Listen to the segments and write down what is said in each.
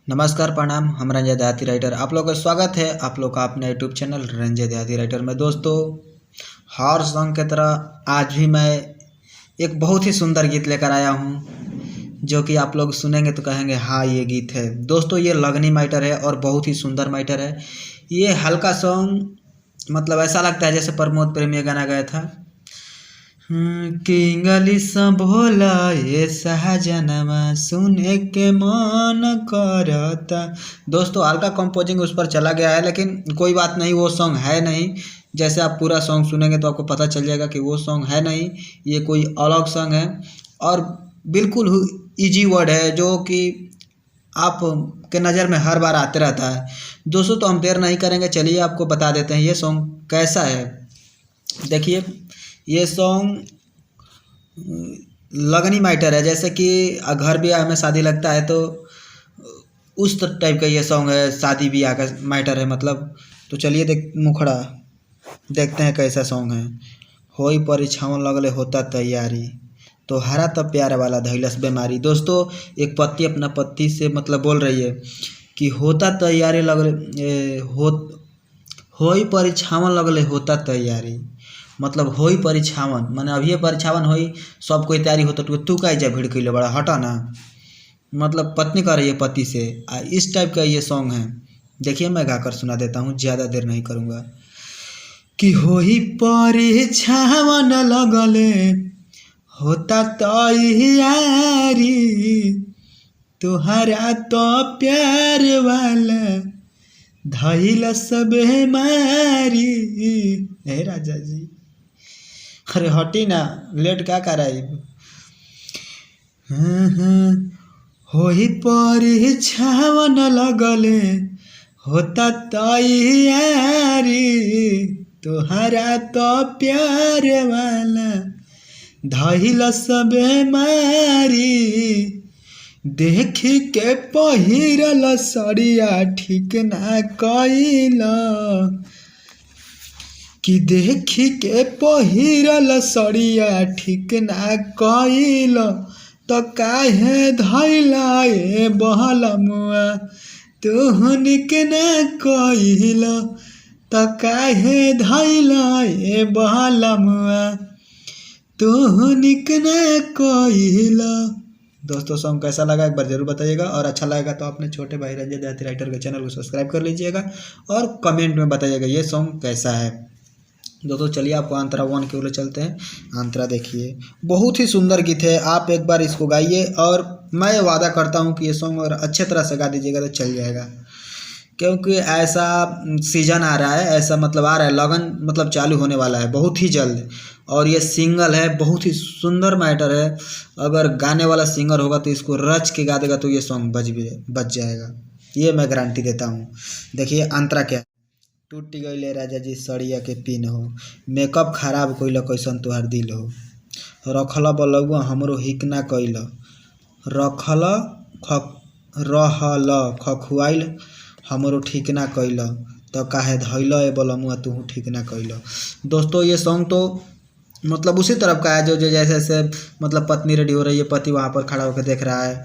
नमस्कार प्रणाम। हम रंजय देहाती राइटर आप लोग का स्वागत है आप लोग का अपने यूट्यूब चैनल रंजय देहाती राइटर में। दोस्तों, हर सॉन्ग की तरह आज भी मैं एक बहुत ही सुंदर गीत लेकर आया हूं, जो कि आप लोग सुनेंगे तो कहेंगे हाँ ये गीत है। दोस्तों, ये लगनी मैटर है और बहुत ही सुंदर मैटर है। ये हल्का सॉन्ग मतलब ऐसा लगता है जैसे प्रमोद प्रेमी गाना गाया था कि इंग्लिश बोला ये सहजनमा सुने के मन करता। दोस्तों, हल्का कंपोजिंग उस पर चला गया है, लेकिन कोई बात नहीं, वो सॉन्ग है नहीं। जैसे आप पूरा सॉन्ग सुनेंगे तो आपको पता चल जाएगा कि वो सॉन्ग है नहीं, ये कोई अलग सॉन्ग है। और बिल्कुल इजी वर्ड है जो कि आप के नज़र में हर बार आते रहता है। दोस्तों, तो हम देर नहीं करेंगे, चलिए आपको बता देते हैं ये सॉन्ग कैसा है। देखिए, ये सॉन्ग लगनी मैटर है। जैसे कि घर ब्याह में शादी लगता है तो उस टाइप का ये सॉन्ग है, शादी ब्याह का मैटर है मतलब। तो चलिए मुखड़ा देखते हैं कैसा सॉन्ग है। होई परीक्षावन लगले होता तैयारी तो हरा तब प्यार वाला धैलस बीमारी। दोस्तों, एक पत्नी अपना पति से मतलब बोल रही है कि होता तैयारी होई परीक्षावन लगले होता तैयारी, मतलब होई परीक्षावन माने अभी परीक्षावन होई, सब कोई तैयारी होता तो तू का जा भीड़ कैले बड़ा हटा ना, मतलब पत्नी कह रही है पति से। इस टाइप का ये सॉन्ग है। देखिए, मैं गाकर सुना देता हूँ, ज़्यादा देर नहीं करूँगा। कि होई परीक्षावन लगले होता तैयारी तुहरा तो प्यार वाला धैल सब मारी। हे राजा जी, अरे हटी ना, लेट क्या कराई। होई परीक्षावन लगले होता तैयारी तुहरा तो प्यार वाला धैल सब मारी। देख के पहिरल सड़िया ठीक ना कइला कि देख के पहिरल सड़िया ठीक ना कइल तो काहे धैला ए बहलमुआ तुहनिक ना कइल तो काहे धैला ए बहलमुआ तुहनिक ना कइल। दोस्तों, सॉन्ग कैसा लगा एक बार जरूर बताइएगा, और अच्छा लगेगा तो अपने छोटे भाई रंजय देहाती राइटर के चैनल को सब्सक्राइब कर लीजिएगा और कमेंट में बताइएगा ये सॉन्ग कैसा है। दोस्तों, चलिए आपको अंतरा 1 के लिए चलते हैं। अंतरा देखिए, बहुत ही सुंदर गीत है, आप एक बार इसको गाइए और मैं वादा करता हूँ कि ये सॉन्ग अगर अच्छे तरह से गा दीजिएगा तो चल जाएगा। क्योंकि ऐसा सीजन आ रहा है, ऐसा मतलब आ रहा है, लगन मतलब चालू होने वाला है बहुत ही जल्द। और ये सिंगल है, बहुत ही सुंदर मैटर है। अगर गाने वाला सिंगर होगा तो इसको रच के गा देगा तो ये सॉन्ग बच जाएगा, ये मैं गारंटी देता हूँ। देखिए अंतरा क्या, टूट गईले राजा जी सड़िया के पिन हो, मेकअप खराब कइल कैसन तुहार दिल हो, रखल बलुआ हमरो हिक ना कइल, रहल खखुआइल हमरो ठीक ना कइल तो काहे धैल ए बलमुआ तू ठीक ना कइल। दोस्तों, ये सॉन्ग तो मतलब उसी तरफ का है जो जैसे जैसे मतलब पत्नी रेडी हो रही है, पति वहाँ पर खड़ा होकर देख रहा है,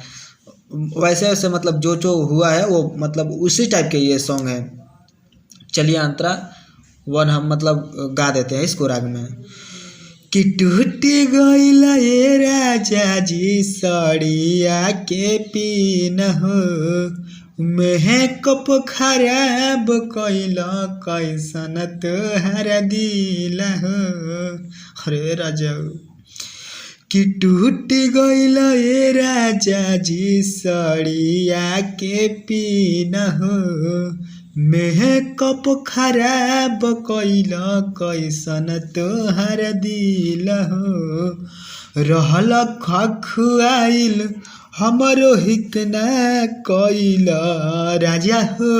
वैसे वैसे मतलब जो हुआ है वो मतलब उसी टाइप के ये सॉन्ग है। चलिए अंतरा 1 हम मतलब गा देते हैं इसको राग में। कि टूट गइल ए राजा जी सड़िया के पिन हो, मेकअप खराब कइल कैसन तोहर दिल हो। अरे राजा, कि टूट गइल ए राजा जी सड़िया के पिन हो, मेकअप खराब कइल कैसन तोहर दिल हो, रहल खखुआइल हमरो हिक ना कइल राजा हो,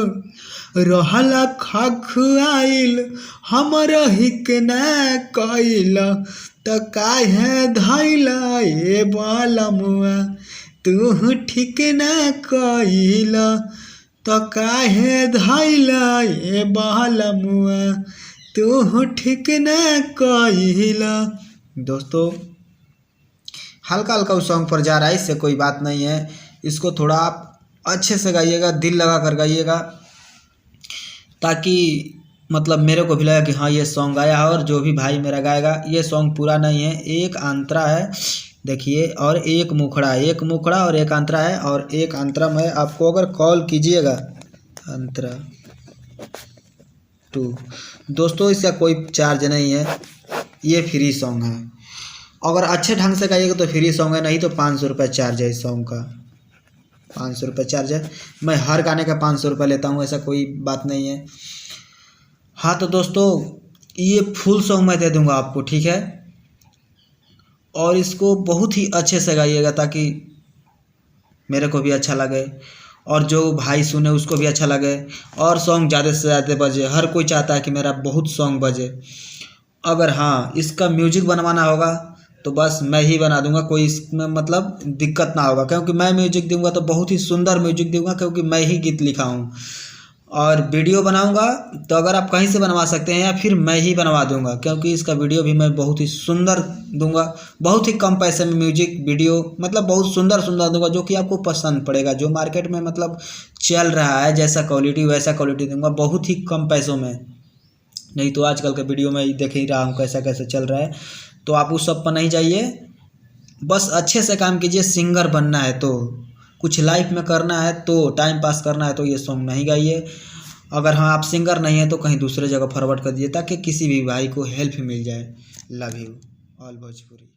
रहल खखुआइल हमरो हिक ना कइल तो काहे धैल ए बलमुआ तू ठीक ना कइल तो काहे धैल ए बलमुआ तू ठीक ना कइल। दोस्तों, हल्का हल्का उस सॉन्ग पर जा रहा है, इससे कोई बात नहीं है। इसको थोड़ा आप अच्छे से गाइएगा, दिल लगा कर गाइएगा, ताकि मतलब मेरे को भी लगा कि हाँ ये सॉन्ग गाया है। और जो भी भाई मेरा गाएगा, ये सॉन्ग पूरा नहीं है, एक अंतरा है देखिए, और एक मुखड़ा और एक अंतरा है, और एक अंतरा में आपको अगर कॉल कीजिएगा अंतरा 2 दोस्तों, इसका कोई चार्ज नहीं है, ये फ्री सॉन्ग है। अगर अच्छे ढंग से गाइएगा तो फ्री सॉन्ग है, नहीं तो 500 रुपये चार्ज है इस सॉन्ग का, 500 रुपये चार्ज है। मैं हर गाने का 500 रुपये लेता हूँ, ऐसा कोई बात नहीं है। हाँ तो दोस्तों, ये फुल सॉन्ग मैं दे दूँगा आपको, ठीक है। और इसको बहुत ही अच्छे से गाइएगा, ताकि मेरे को भी अच्छा लगे और जो भाई सुने उसको भी अच्छा लगे, और सॉन्ग ज़्यादा से ज़्यादा बजे। हर कोई चाहता है कि मेरा बहुत सॉन्ग बजे। अगर हाँ इसका म्यूजिक बनवाना होगा तो बस मैं ही बना दूंगा, कोई इसमें मतलब दिक्कत ना होगा, क्योंकि मैं म्यूजिक दूंगा तो बहुत ही सुंदर म्यूजिक दूंगा, क्योंकि मैं ही गीत लिखा हूँ। और वीडियो बनाऊंगा तो अगर आप कहीं से बनवा सकते हैं, या फिर मैं ही बनवा दूंगा, क्योंकि इसका वीडियो भी मैं बहुत ही सुंदर दूंगा, बहुत ही कम पैसे में म्यूजिक वीडियो मतलब बहुत सुंदर सुंदर दूंगा, जो कि आपको पसंद पड़ेगा। जो मार्केट में मतलब चल रहा है जैसा क्वालिटी वैसा क्वालिटी दूंगा, बहुत ही कम पैसों में। नहीं तो आजकल के वीडियो में देख ही रहा हूँ कैसा कैसा चल रहा है, तो आप उस सब पर नहीं जाइए, बस अच्छे से काम कीजिए। सिंगर बनना है तो, कुछ लाइफ में करना है तो, टाइम पास करना है तो ये सॉन्ग नहीं गाइए। अगर हाँ आप सिंगर नहीं है तो कहीं दूसरे जगह फॉरवर्ड कर दीजिए, ताकि किसी भी भाई को हेल्प मिल जाए। Love you all Bhojpuri.